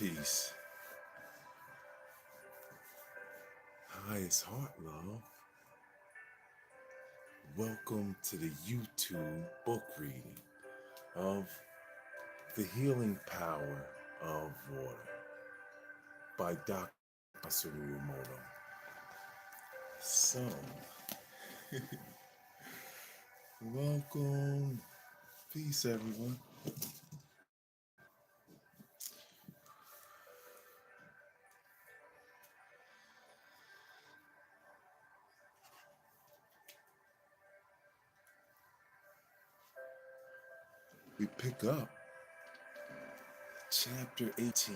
Peace. Highest heart, love. Welcome to the YouTube book reading of The Healing Power of Water by Dr. Masaru Emoto. So, welcome. Peace, everyone. We pick up chapter 18.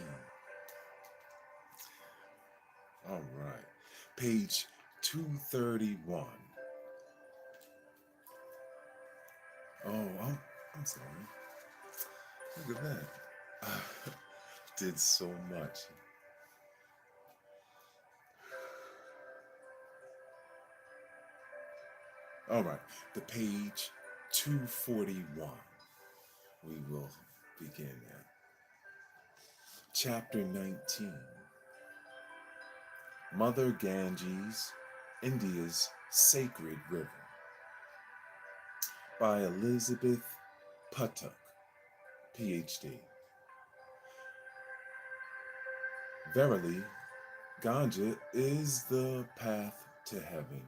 All right. Page 231. Oh, I'm sorry. Look at that. Did so much. All right. The page 241. We will begin at chapter 19. Mother Ganges, India's Sacred River by Elizabeth Puttick, PhD. Verily, Ganga is the path to heaven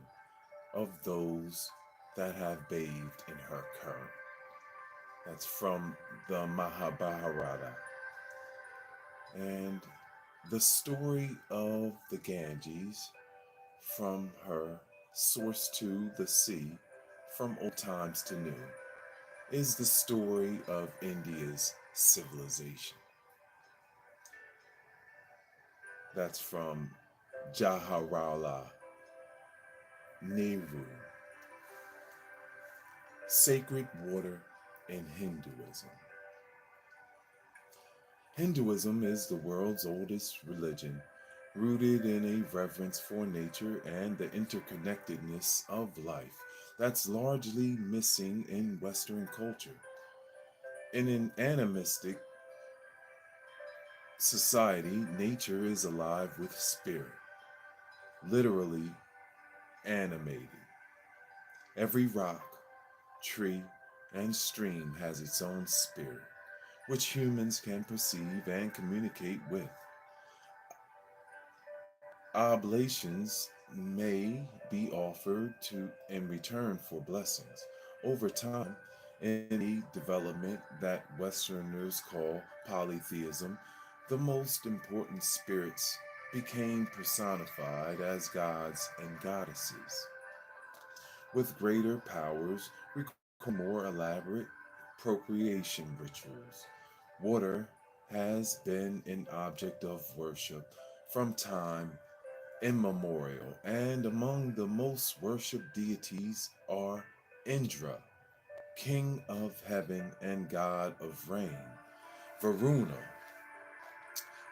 of those that have bathed in her current. That's from the Mahabharata. And the story of the Ganges from her source to the sea from old times to new is the story of India's civilization. That's from Jawaharlal Nehru. Sacred water in Hinduism. Hinduism is the world's oldest religion, rooted in a reverence for nature and the interconnectedness of life that's largely missing in Western culture. In an animistic society, nature is alive with spirit, literally animated. Every rock, tree, and stream has its own spirit, which humans can perceive and communicate with. Oblations may be offered to in return for blessings. Over time, in a development that Westerners call polytheism, the most important spirits became personified as gods and goddesses, with greater powers requiring more elaborate procreation rituals. Water has been an object of worship from time immemorial, and among the most worshipped deities are Indra, king of heaven and god of rain, Varuna,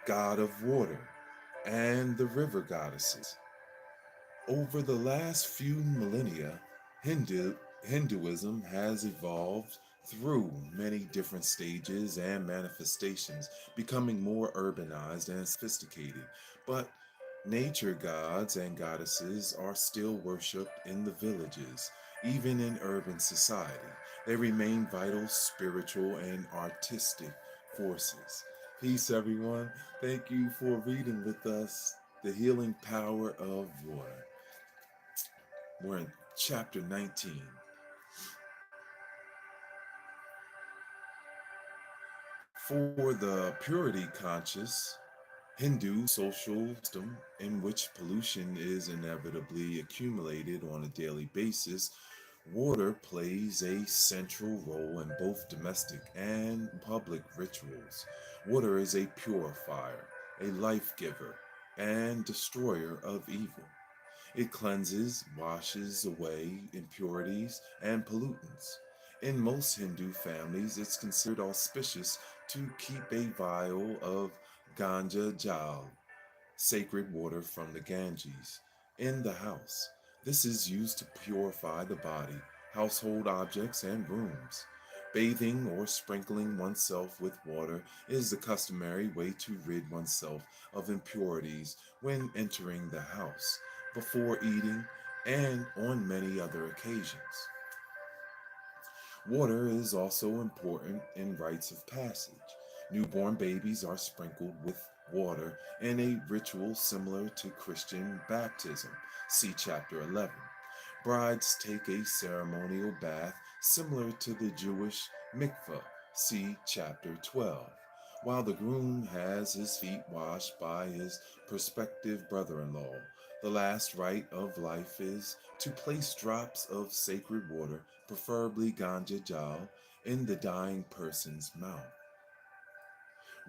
god of water, and the river goddesses. Over the last few millennia, Hinduism has evolved through many different stages and manifestations, becoming more urbanized and sophisticated. But nature gods and goddesses are still worshipped in the villages, even in urban society. They remain vital spiritual and artistic forces. Peace, everyone. Thank you for reading with us The Healing Power of Water. We're in chapter 19. For the purity conscious Hindu social system in which pollution is inevitably accumulated on a daily basis, water plays a central role in both domestic and public rituals. Water is a purifier, a life giver, and destroyer of evil. It cleanses, washes away impurities and pollutants. In most Hindu families, it's considered auspicious to keep a vial of Ganga Jal, sacred water from the Ganges, in the house. This is used to purify the body, household objects, and rooms. Bathing or sprinkling oneself with water is the customary way to rid oneself of impurities when entering the house, before eating, and on many other occasions. Water is also important in rites of passage. Newborn babies are sprinkled with water in a ritual similar to Christian baptism. See chapter 11. Brides take a ceremonial bath similar to the Jewish mikveh. See chapter 12. While the groom has his feet washed by his prospective brother in law. The last rite of life is to place drops of sacred water, preferably ganja jal, in the dying person's mouth.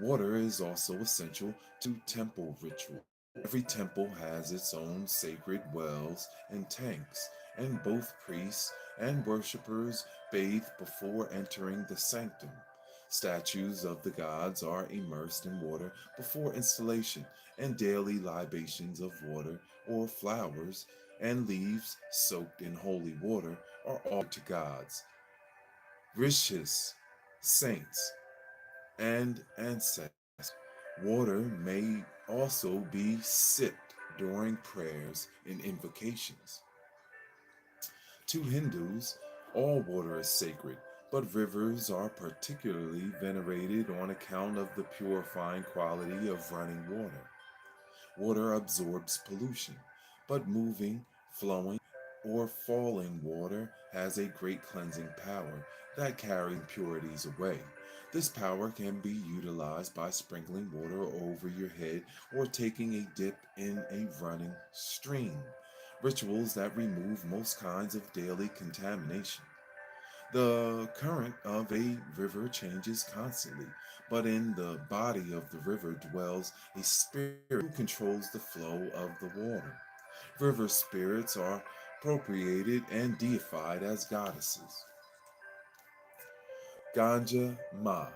Water is also essential to temple ritual. Every temple has its own sacred wells and tanks, and both priests and worshippers bathe before entering the sanctum. Statues of the gods are immersed in water before installation, and daily libations of water or flowers and leaves soaked in holy water are offered to gods, rishis, saints, and ancestors. Water may also be sipped during prayers and invocations. To Hindus, all water is sacred, but rivers are particularly venerated on account of the purifying quality of running water. Water absorbs pollution, but moving, flowing, or falling water has a great cleansing power that carries impurities away. This power can be utilized by sprinkling water over your head or taking a dip in a running stream. Rituals that remove most kinds of daily contamination. The current of a river changes constantly, but in the body of the river dwells a spirit who controls the flow of the water. River spirits are appropriated and deified as goddesses. Ganja Ma,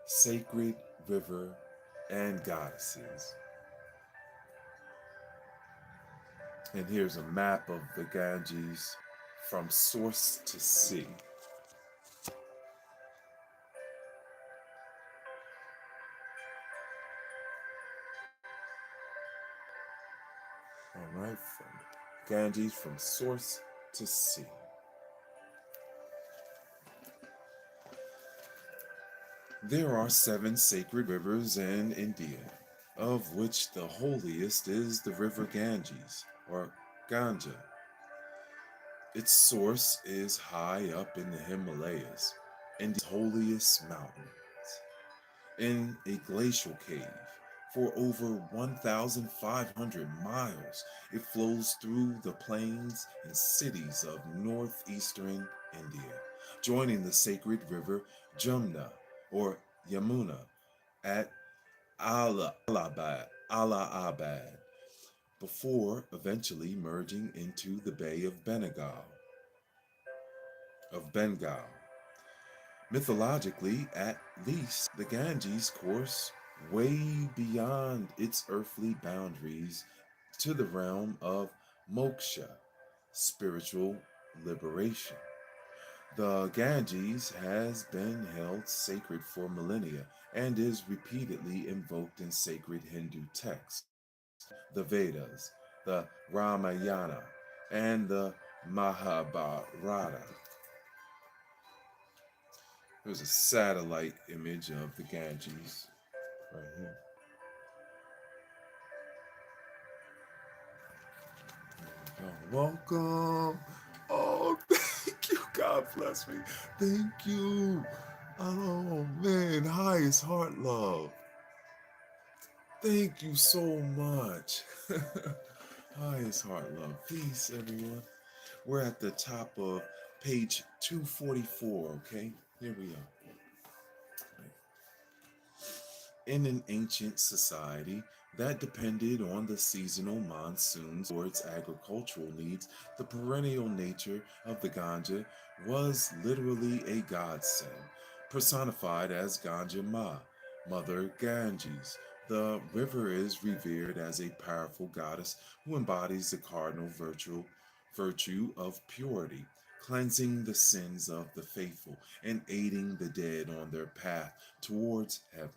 sacred river and goddesses. And here's a map of the Ganges from source to sea. All right, from Ganges from source to sea. There are seven sacred rivers in India, of which the holiest is the river Ganges, or Ganga. Its source is high up in the Himalayas, India's holiest mountain, in a glacial cave. For over 1,500 miles, it flows through the plains and cities of northeastern India, joining the sacred river Jumna or Yamuna at Allahabad, before eventually merging into the Bay of Bengal. Mythologically, at least, the Ganges course way beyond its earthly boundaries to the realm of moksha, spiritual liberation. The Ganges has been held sacred for millennia and is repeatedly invoked in sacred Hindu texts, the Vedas, the Ramayana, and the Mahabharata. There's a satellite image of the Ganges right here. Welcome. Oh, thank you. God bless me. Thank you. Oh, man. Highest heart love. Thank you so much. Highest heart love. Peace, everyone. We're at the top of page 244, okay? Here we are. In an ancient society that depended on the seasonal monsoons for its agricultural needs, the perennial nature of the Ganja was literally a godsend, personified as Ganja Ma, Mother Ganges. The river is revered as a powerful goddess who embodies the cardinal virtue of purity, cleansing the sins of the faithful and aiding the dead on their path towards heaven.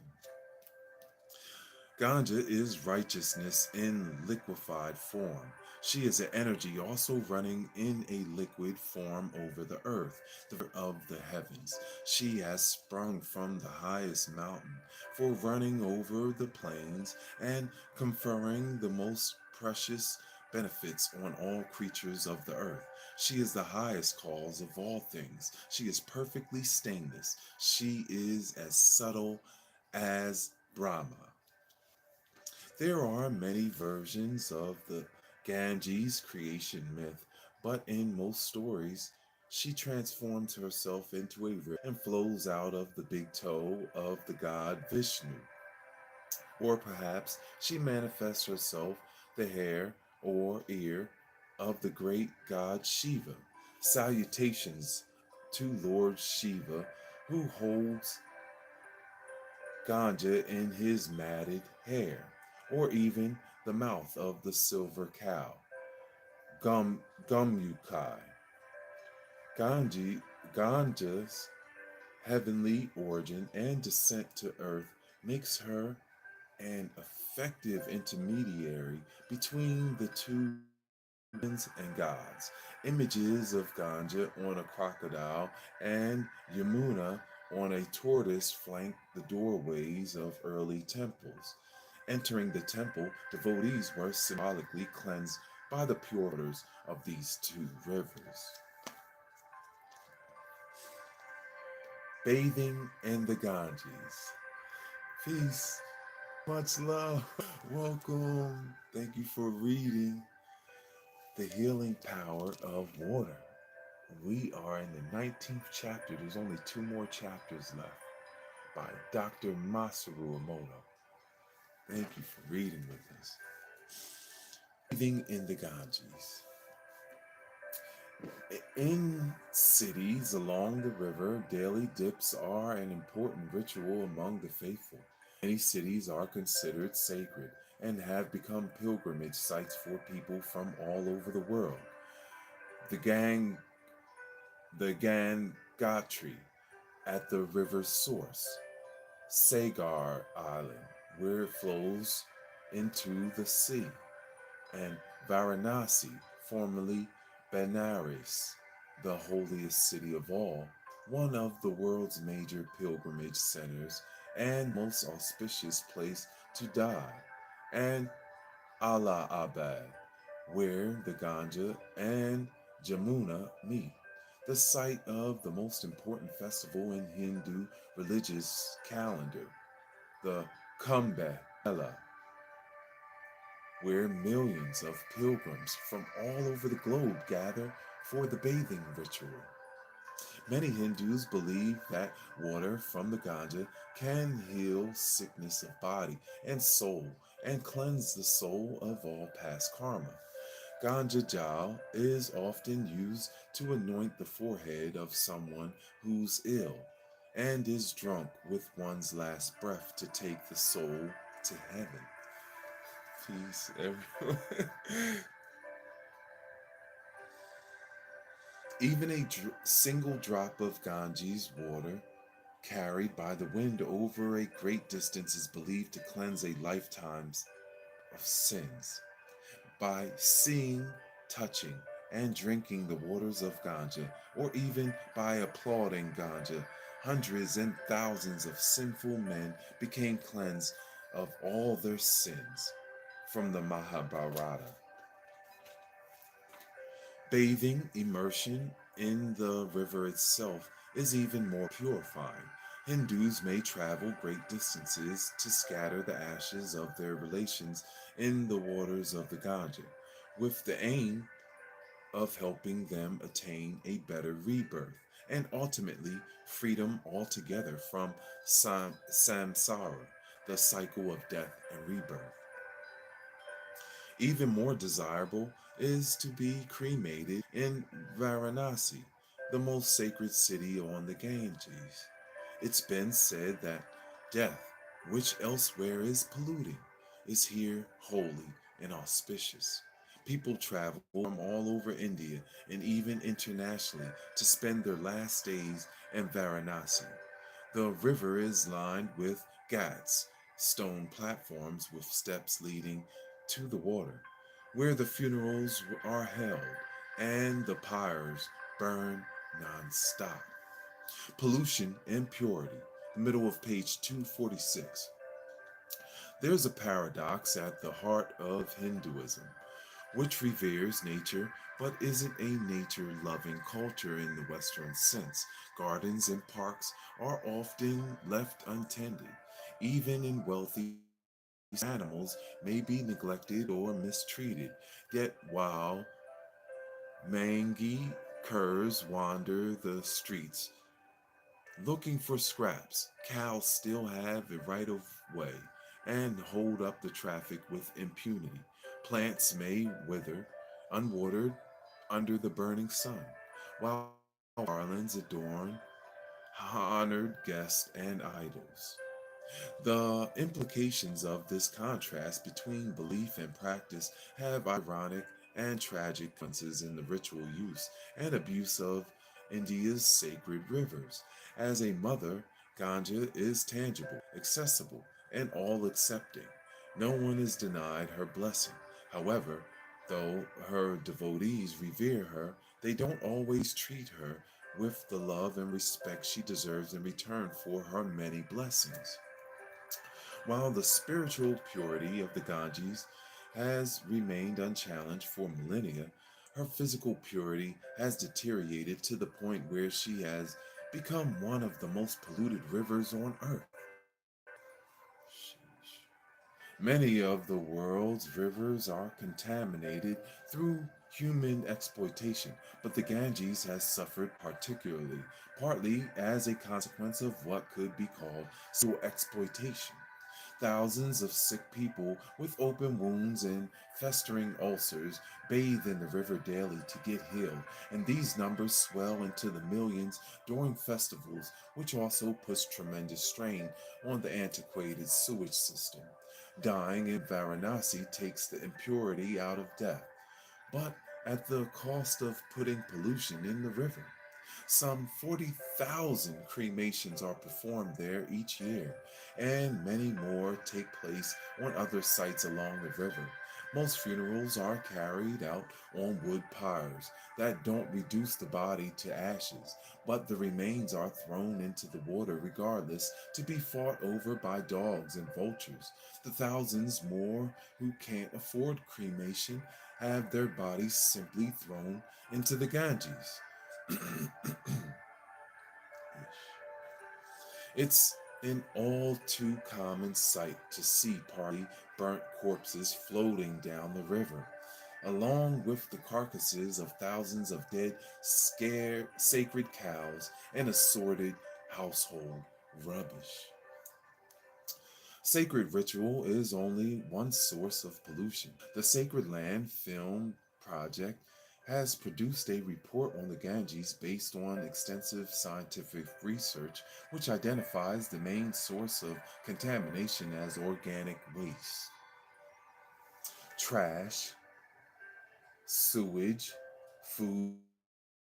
Ganja is righteousness in liquefied form. She is an energy also running in a liquid form over the earth, the of the heavens. She has sprung from the highest mountain for running over the plains and conferring the most precious benefits on all creatures of the earth. She is the highest cause of all things. She is perfectly stainless. She is as subtle as Brahma. There are many versions of the Ganges creation myth, but in most stories, she transforms herself into a river and flows out of the big toe of the god Vishnu. Or perhaps she manifests herself the hair or ear of the great god Shiva. Salutations to Lord Shiva, who holds ganja in his matted hair, or even the mouth of the silver cow, Gumyukai. Ganji, Ganja's heavenly origin and descent to earth makes her an effective intermediary between the two humans and gods. Images of Ganja on a crocodile and Yamuna on a tortoise flank the doorways of early temples. Entering the temple, devotees were symbolically cleansed by the pure waters of these two rivers. Bathing in the Ganges. Peace. Much love. Welcome. Thank you for reading The Healing Power of Water. We are in the 19th chapter. There's only two more chapters left by Dr. Masaru Emoto. Thank you for reading with us. Bathing in the Ganges. In cities along the river, daily dips are an important ritual among the faithful. Many cities are considered sacred and have become pilgrimage sites for people from all over the world. The gang the Gangotri at the river's source, Sagar Island, where it flows into the sea, and Varanasi, formerly Benares, the holiest city of all, one of the world's major pilgrimage centers and most auspicious place to die, and Allahabad, where the Ganga and Jamuna meet, the site of the most important festival in Hindu religious calendar, the Kumbh Mela, where millions of pilgrims from all over the globe gather for the bathing ritual. Many Hindus believe that water from the Ganga can heal sickness of body and soul and cleanse the soul of all past karma. Ganja jal is often used to anoint the forehead of someone who's ill and is drunk with one's last breath to take the soul to heaven. Peace, everyone. Even a single drop of Ganges water carried by the wind over a great distance is believed to cleanse a lifetime's of sins. By seeing, touching, and drinking the waters of Ganja, or even by applauding Ganja, hundreds and thousands of sinful men became cleansed of all their sins from the Mahabharata. Bathing, immersion in the river itself is even more purifying. Hindus may travel great distances to scatter the ashes of their relations in the waters of the Ganges, with the aim of helping them attain a better rebirth and ultimately freedom altogether from samsara, the cycle of death and rebirth. Even more desirable is to be cremated in Varanasi, the most sacred city on the Ganges. It's been said that death, which elsewhere is polluting, is here holy and auspicious. People travel from all over India and even internationally to spend their last days in Varanasi. The river is lined with ghats, stone platforms with steps leading to the water, where the funerals are held and the pyres burn non-stop. Pollution and purity, the middle of page 246. There's a paradox at the heart of Hinduism, which reveres nature but isn't a nature loving culture in the Western sense. Gardens and parks are often left untended. Even in wealthy cities, animals may be neglected or mistreated. Yet, while mangy curs wander the streets looking for scraps, cows still have the right of way and hold up the traffic with impunity. Plants may wither, unwatered, under the burning sun, while garlands adorn honored guests and idols. The implications of this contrast between belief and practice have ironic and tragic consequences in the ritual use and abuse of India's sacred rivers. As a mother, Ganga is tangible, accessible, and all accepting. No one is denied her blessing. However, though her devotees revere her, they don't always treat her with the love and respect she deserves in return for her many blessings. While the spiritual purity of the Ganges has remained unchallenged for millennia, her physical purity has deteriorated to the point where she has become one of the most polluted rivers on earth. Sheesh. Many of the world's rivers are contaminated through human exploitation, but the Ganges has suffered particularly, partly as a consequence of what could be called sexual exploitation. Thousands of sick people with open wounds and festering ulcers bathe in the river daily to get healed, and these numbers swell into the millions during festivals, which also puts tremendous strain on the antiquated sewage system. Dying in Varanasi takes the impurity out of death, but at the cost of putting pollution in the river. Some 40,000 cremations are performed there each year, and many more take place on other sites along the river. Most funerals are carried out on wood pyres that don't reduce the body to ashes, but the remains are thrown into the water regardless to be fought over by dogs and vultures. The thousands more who can't afford cremation have their bodies simply thrown into the Ganges. It's an all too common sight to see partly burnt corpses floating down the river, along with the carcasses of thousands of dead, scared, sacred cows and assorted household rubbish. Sacred ritual is only one source of pollution. The Sacred Land Film Project has produced a report on the Ganges based on extensive scientific research, which identifies the main source of contamination as organic waste, trash, sewage, food,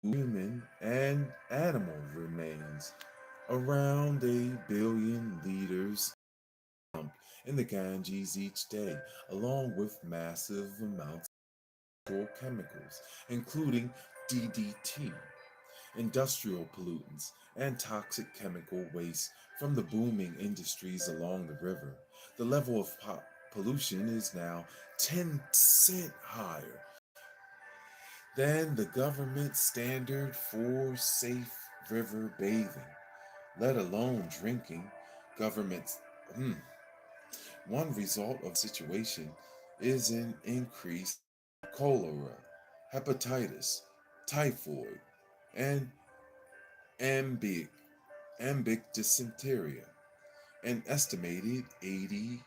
human, and animal remains. Around 1 billion liters in the Ganges each day, along with massive amounts of chemicals, including DDT, industrial pollutants, and toxic chemical waste from the booming industries along the river. The level of pollution is now 10% higher than the government standard for safe river bathing, let alone drinking. Governments. One result of situation is an increase in cholera, hepatitis, typhoid, and ambic, ambic dysentery. An estimated 80%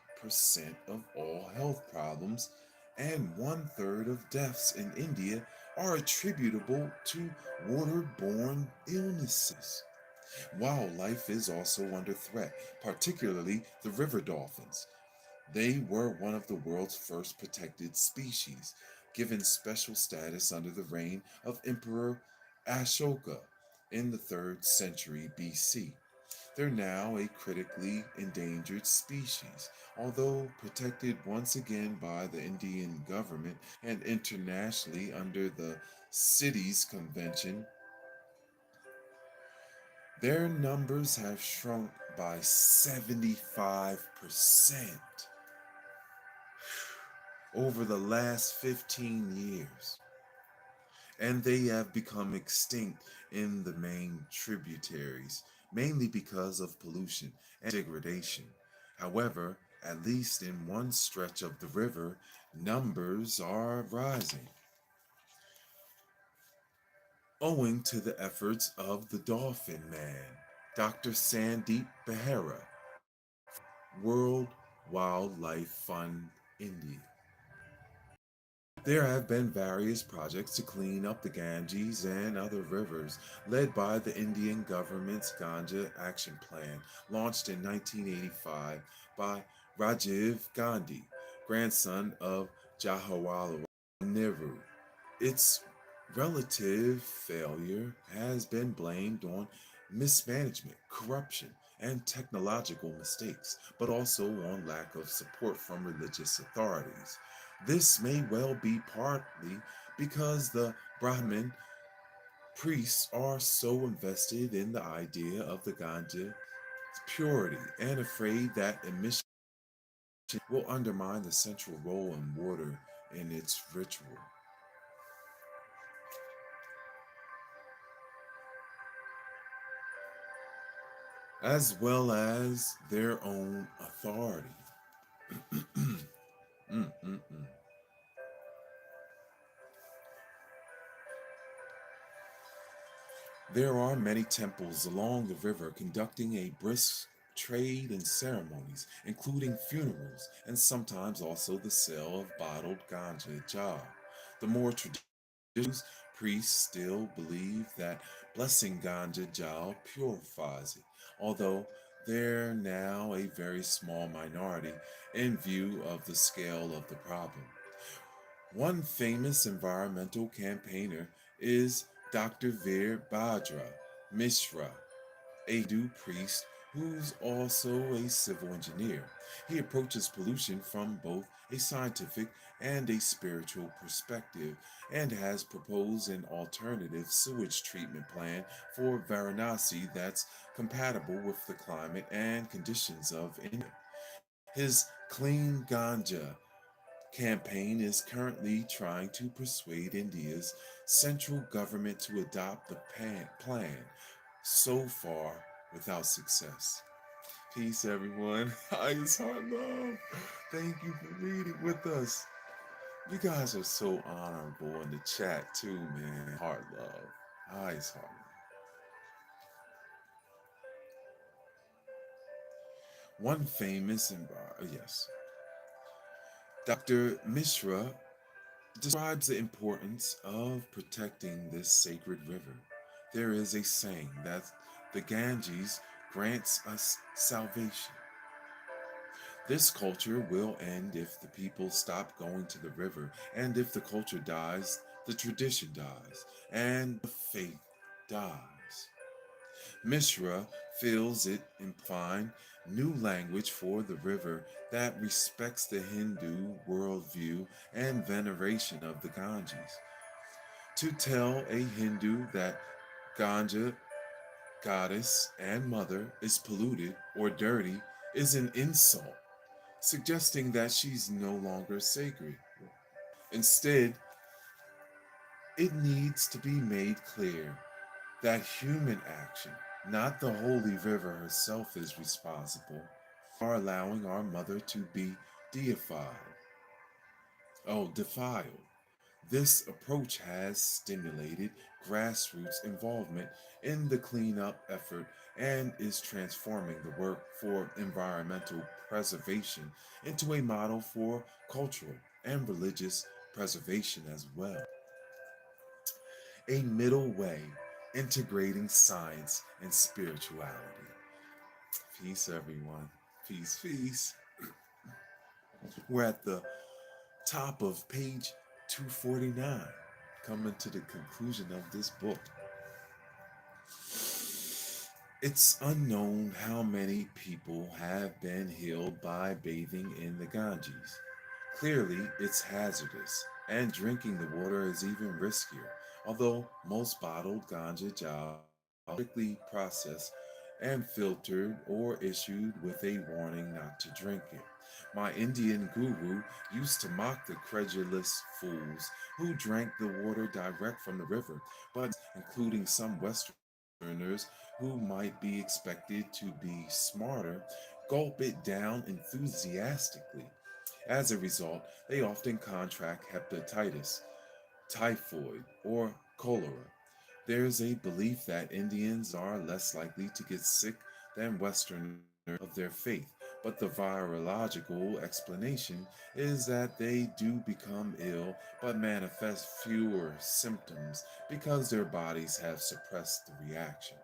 of all health problems and one-third of deaths in India are attributable to waterborne illnesses. Wildlife is also under threat, particularly the river dolphins. They were one of the world's first protected species, given special status under the reign of Emperor Ashoka in the 3rd century BC. They're now a critically endangered species, although protected once again by the Indian government and internationally under the Cities Convention. Their numbers have shrunk by 75% over the last 15 years, and they have become extinct in the main tributaries, mainly because of pollution and degradation. However, at least in one stretch of the river, numbers are rising, owing to the efforts of the Dolphin Man, Dr. Sandeep Behera, World Wildlife Fund, India. There have been various projects to clean up the Ganges and other rivers, led by the Indian government's Ganga Action Plan, launched in 1985 by Rajiv Gandhi, grandson of Jawaharlal Nehru. Its relative failure has been blamed on mismanagement, corruption, and technological mistakes, but also on lack of support from religious authorities. This may well be partly because the Brahmin priests are so invested in the idea of the Ganja purity and afraid that emission will undermine the central role in water in its ritual, as well as their own authority. Mm-mm-mm. There are many temples along the river conducting a brisk trade and ceremonies, including funerals and sometimes also the sale of bottled ganja jar. The more traditional priests still believe that blessing ganja jar purifies it, although they're now a very small minority in view of the scale of the problem. One famous environmental campaigner is Dr. Veer Bhadra Mishra, a Hindu priest who's also a civil engineer. He approaches pollution from both a scientific and a spiritual perspective and has proposed an alternative sewage treatment plan for Varanasi that's compatible with the climate and conditions of India. His Clean Ganja campaign is currently trying to persuade India's central government to adopt the plan, so far without success. Peace, everyone. Ice Heart Love. Thank you for reading with us. You guys are so honorable in the chat, too, man. Heart Love. Ice Heart Love. One famous and yes, Dr. Mishra describes the importance of protecting this sacred river. There is a saying that the Ganges grants us salvation. This culture will end if the people stop going to the river, and if the culture dies, the tradition dies, and the faith dies. Mishra feels it implying new language for the river that respects the Hindu worldview and veneration of the Ganges. To tell a Hindu that Ganga, goddess and mother, is polluted or dirty is an insult, suggesting that she's no longer sacred. Instead, it needs to be made clear that human action, not the holy river herself, is responsible for allowing our mother to be deified, defiled. This approach has stimulated grassroots involvement in the cleanup effort and is transforming the work for environmental preservation into a model for cultural and religious preservation as well. A middle way integrating science and spirituality. Peace, everyone. Peace, peace. We're at the top of page 249. Coming to the conclusion of this book. It's unknown how many people have been healed by bathing in the Ganges. Clearly, it's hazardous, and drinking the water is even riskier, although most bottled ganja gels are strictly processed and filtered or issued with a warning not to drink it. My Indian guru used to mock the credulous fools who drank the water direct from the river, but including some Westerners who might be expected to be smarter, gulp it down enthusiastically. As a result, they often contract hepatitis, typhoid, or cholera. There's a belief that Indians are less likely to get sick than Westerners of their faith, but the virological explanation is that they do become ill but manifest fewer symptoms because their bodies have suppressed the reaction.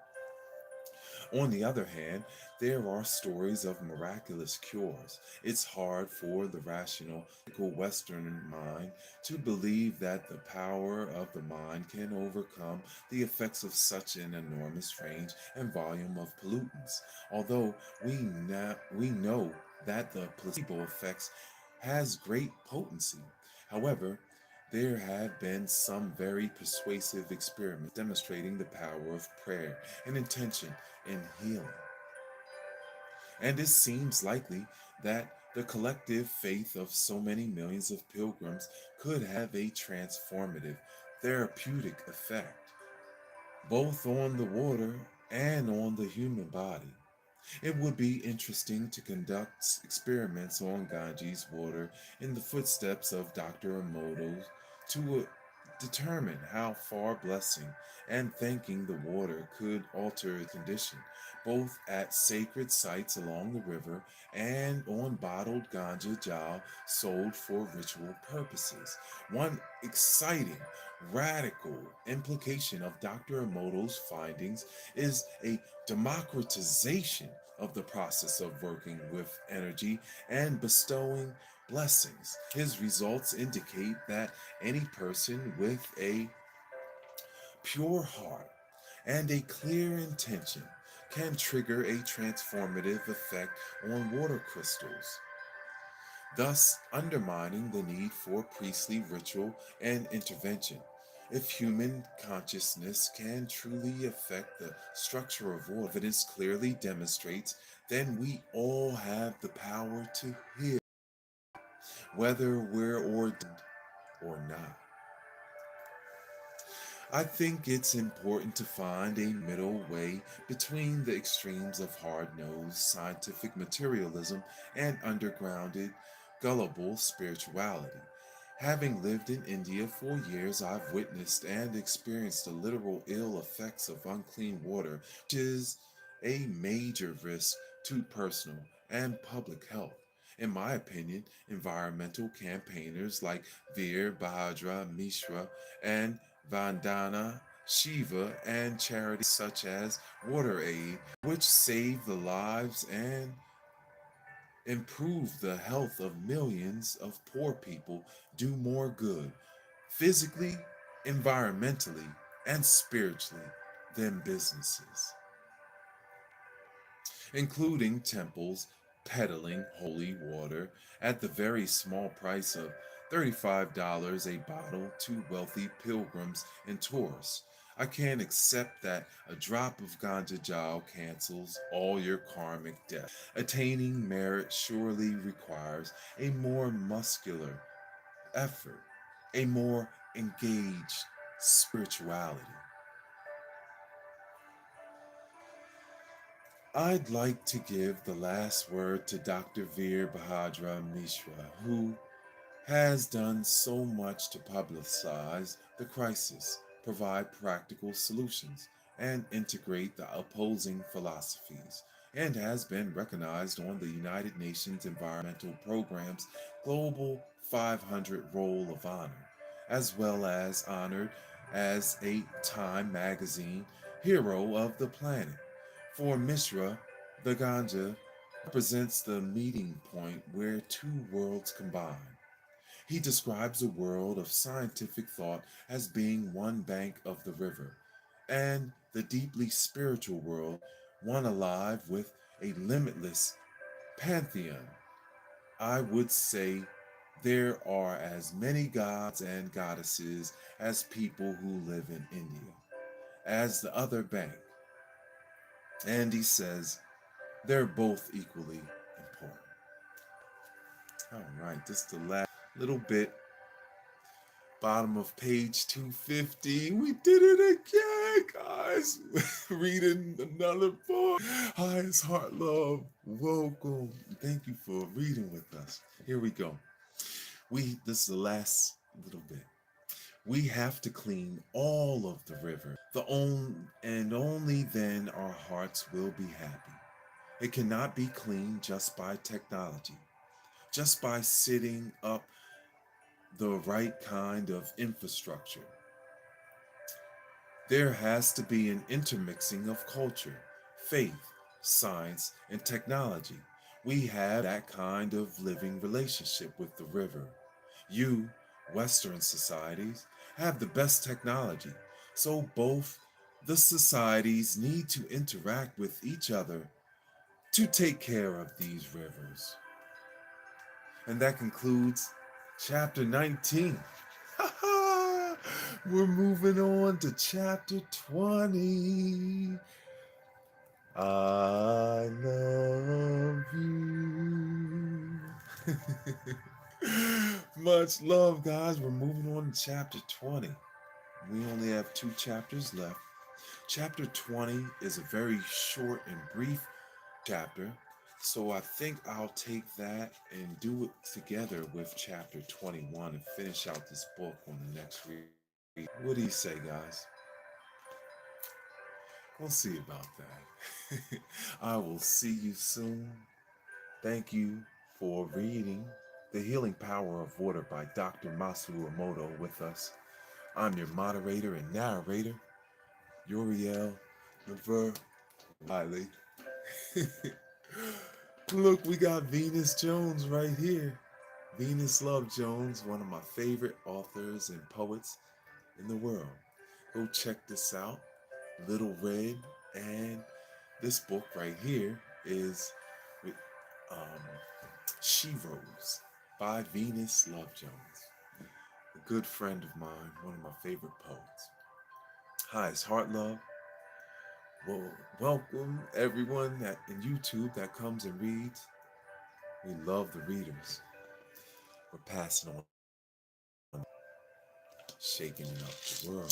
On the other hand, there are stories of miraculous cures. It's hard for the rational, critical Western mind to believe that the power of the mind can overcome the effects of such an enormous range and volume of pollutants. Although we know that the placebo effects has great potency. However, there have been some very persuasive experiments demonstrating the power of prayer and intention in healing. And it seems likely that the collective faith of so many millions of pilgrims could have a transformative, therapeutic effect, both on the water and on the human body. It would be interesting to conduct experiments on Ganges water in the footsteps of Dr. Emoto to determine how far blessing and thanking the water could alter its condition, both at sacred sites along the river and on bottled ganja jal sold for ritual purposes. One exciting, radical implication of Dr. Emoto's findings is a democratization of the process of working with energy and bestowing blessings. His results indicate that any person with a pure heart and a clear intention can trigger a transformative effect on water crystals, thus undermining the need for priestly ritual and intervention. If human consciousness can truly affect the structure of war, evidence clearly demonstrates, then we all have the power to heal, whether we're ordained or not. I think it's important to find a middle way between the extremes of hard-nosed scientific materialism and undergrounded, gullible spirituality. Having lived in India for years, I've witnessed and experienced the literal ill effects of unclean water, which is a major risk to personal and public health. In my opinion, environmental campaigners like Veer Bahadra Mishra and Vandana Shiva and charities such as WaterAid, which save the lives and improve the health of millions of poor people, do more good physically, environmentally, and spiritually than businesses, including temples peddling holy water at the very small price of $35 a bottle to wealthy pilgrims and tourists. I can't accept that a drop of ganja jal cancels all your karmic debt. Attaining merit surely requires a more muscular effort, a more engaged spirituality. I'd like to give the last word to Dr. Veer Bahadra Mishra, who has done so much to publicize the crisis, provide practical solutions, and integrate the opposing philosophies, and has been recognized on the United Nations Environmental Programme's Global 500 Roll of Honor, as well as honored as a Time magazine Hero of the Planet. For Mishra, the Ganja represents the meeting point where two worlds combine, He describes the world of scientific thought as being one bank of the river, and the deeply spiritual world, one alive with a limitless pantheon. I would say there are as many gods and goddesses as people who live in India, as the other bank. And he says they're both equally important. All right, this is the last little bit. Bottom of page 250. We did it again, guys. Reading another book. Highest Heart Love. Welcome. Thank you for reading with us. Here we go. This is the last little bit. We have to clean all of the river. And only then our hearts will be happy. It cannot be cleaned just by technology, just by setting up the right kind of infrastructure. There has to be an intermixing of culture, faith, science, and technology. We have that kind of living relationship with the river. You, Western societies, have the best technology, so both the societies need to interact with each other to take care of these rivers. And that concludes chapter 19. We're moving on to chapter 20. I love you. Much love, guys. We're moving on to chapter 20. We only have 2 chapters left. Chapter 20 is a very short and brief chapter, so I think I'll take that and do it together with chapter 21 and finish out this book on the next read. What do you say, guys? We'll see about that. I will see you soon. Thank you for reading The Healing Power of Water by Dr. Masaru Emoto with us. I'm your moderator and narrator, Uriel, NEVEU, Wiley. Look, we got Venus Jones right here. Venus Love Jones, one of my favorite authors and poets in the world. Go check this out. Little Red, and this book right here is with um, She Rose by Venus Love Jones, a good friend of mine, one of my favorite poets. Hi, it's Heart Love. Well, welcome everyone that in YouTube that comes and reads. We love the readers. We're passing on, shaking up the world.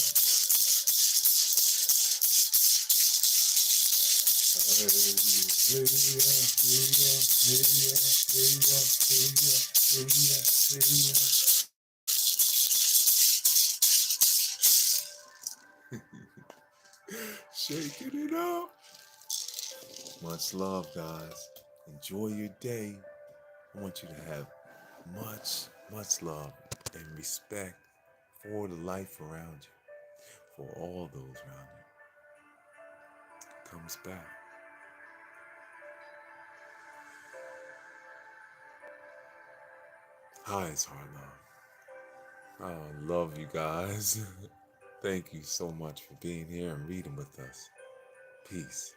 Shaking it up. Much love, guys. Enjoy your day. I want you to have much love and respect for the life around you, for all those around you. It comes back. Hi, it's Hard Love. I love you guys. Thank you so much for being here and reading with us. Peace.